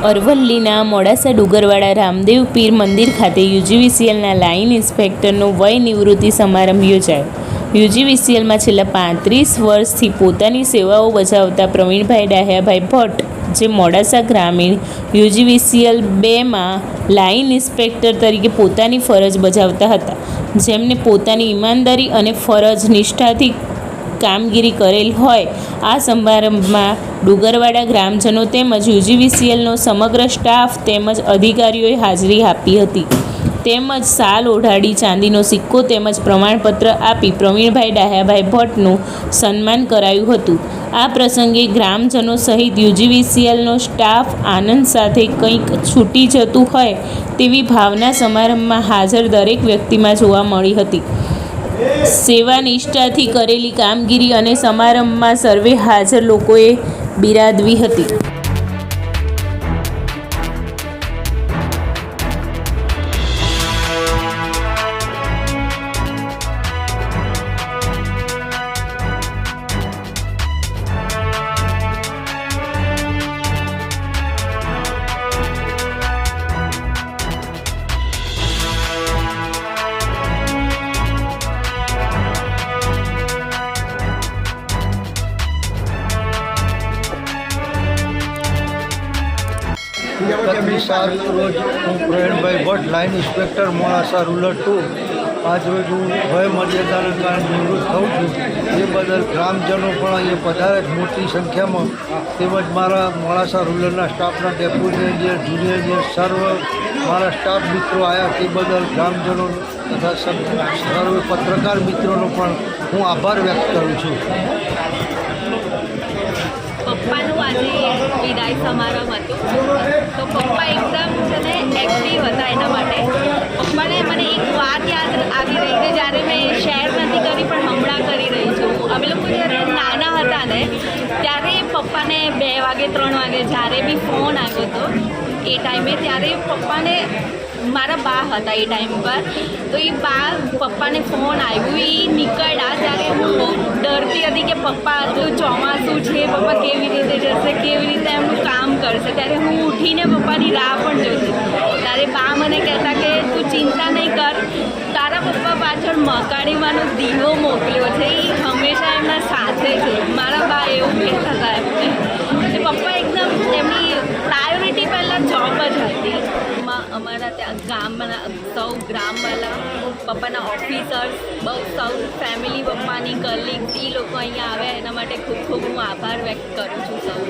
અરવલ્લીના મોડાસા ડુંગરવાડા રામદેવ પીર મંદિર ખાતે યુજીવીસીએલના લાઇન ઇન્સ્પેક્ટરનો વય નિવૃત્તિ સમારંભ યોજાયો. યુજીવીસીએલમાં છેલ્લા 35 વર્ષથી પોતાની સેવાઓ બજાવતા પ્રવીણભાઈ ડાહ્યાભાઈ ભટ્ટ, જે મોડાસા ગ્રામીણ યુજીવીસીએલ 2માં લાઇન ઇન્સ્પેક્ટર તરીકે પોતાની ફરજ બજાવતા હતા, જેમને પોતાની ઈમાનદારી અને ફરજ નિષ્ઠાથી કામગીરી કરેલ હોય. આ સમારંભમાં ડુંગરવાડા ગ્રામજનો તેમજ યુજીવીસીએલનો સમગ્ર સ્ટાફ તેમજ અધિકારીઓએ હાજરી આપી હતી. તેમજ સાલ ઓઢાડી ચાંદીનો સિક્કો તેમજ પ્રમાણપત્ર આપી પ્રવીણભાઈ ડાહ્યાભાઈ ભટ્ટનું સન્માન કરાયું હતું. આ પ્રસંગે ગ્રામજનો સહિત યુજીવીસીએલનો સ્ટાફ આનંદ સાથે કંઈક છૂટી જતું હોય તેવી ભાવના સમારંભમાં હાજર દરેક વ્યક્તિમાં જોવા મળી હતી. સેવા નિષ્ઠાથી કરેલી કામગીરી અને સમારંભમાં સર્વે હાજર લોકોએ બિરાદવી હતી. સાલ રોજ હું Pravinbhai Bhatt, line inspector Modasa rural 2, આજ રોજ હું વય મર્યાદાના કારણે નિવૃત્ત થઉં છું. એ બદલ ગ્રામજનો પણ અહીંયા પધારે મોટી સંખ્યામાં, તેમજ મારા મોડાસા રૂરલના સ્ટાફના ડેપ્યુટી એન્જિનિયર, જુનિયર એન્જિનિયર, સર્વ મારા સ્ટાફ મિત્રો આવ્યા. તે બદલ ગ્રામજનો તથા સર્વે પત્રકાર મિત્રોનો પણ હું આભાર વ્યક્ત કરું છું. પપ્પાનું આજે વિદાય સમારંભ હતું, તો પપ્પા એકદમ છે ને એક્ટિવ હતા. એના માટે પપ્પાને મને એક વાત યાદ આવી રહી છે, જ્યારે મેં શેર નથી કરી પણ હમણાં કરી રહી છું. અમે લોકો જ્યારે નાના હતા ને ત્યારે પપ્પાને 2 વાગે 3 વાગે જ્યારે બી ફોન આવ્યો હતો એ ટાઈમે, ત્યારે પપ્પાને મારા બા હતા એ ટાઈમ પર, તો એ બા પપ્પાને ફોન આવ્યું, એ નીકળ્યા ત્યારે હું બહુ ડરતી હતી કે પપ્પા આટલું ચોમાસું છે, પપ્પા કેવી રીતે જશે, કેવી રીતે એમનું કામ કરશે. ત્યારે હું ઉઠીને પપ્પાની રાહ પણ જોતી. ત્યારે બા મને કહેતા કે તું ચિંતા નહીં કર, તારા પપ્પા પાછળ મકાણીમાંનો દીવો મોકલ્યો છે, એ હંમેશા એમના સાથે છે. મારા બા એવું કહેતા હતા એમને. પપ્પા એકદમ એમની પ્રાયોરિટી પહેલાં જોબ જ હતી. અમારા ત્યાં ગામના સૌ ગ્રામવાળા, પપ્પાના ઓફિસર્સ, બહુ સૌ ફેમિલી, પપ્પાની કલીગ્સ, એ લોકો અહીંયા આવ્યા. એના માટે ખૂબ ખૂબ હું આભાર વ્યક્ત કરું છું સૌ.